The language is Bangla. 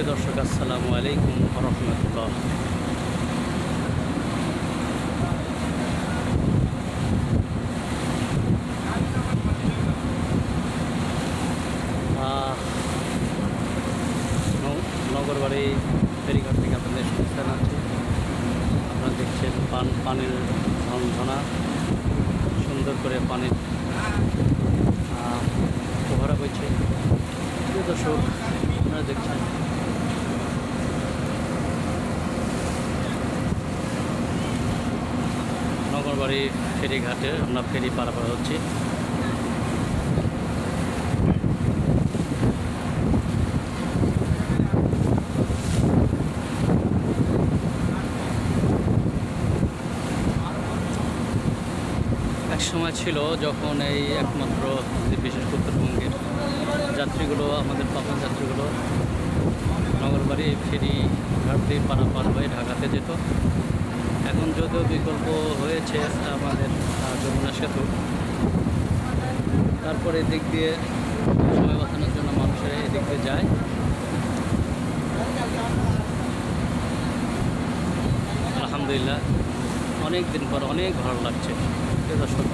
দর্শক, আসসালামু আলাইকুম ওয়া রাহমাতুল্লাহ। নগরবাড়ি ফেরিঘাট থেকে আপনাদের শুভেচ্ছা জানাচ্ছি। আপনারা দেখছেন পানির ঝনঝনা, সুন্দর করে পানির ফোয়ারা বইছে। প্রিয় দর্শক, আপনারা দেখছেন নগরবাড়ি ফেরিঘাটে আমরা ফেরি পারাপার হচ্ছি। এক সময় ছিল যখন এই একমাত্র বিশেষ উত্তরবঙ্গের যাত্রীগুলো, আমাদের পাবনা যাত্রীগুলো নগরবাড়ি ফেরি ঘাট দিয়ে পারাপার হয়ে ঢাকাতে যেত। এখন যদিও বিকল্প হয়েছে আমাদের যমুনা সেতু, তারপরে এদিক দিয়ে সময় বাঁচানোর জন্য মানুষেরা এদিক দিয়ে যায়। আলহামদুলিল্লাহ, অনেক দিন পর অনেক ভালো লাগছে। দর্শক।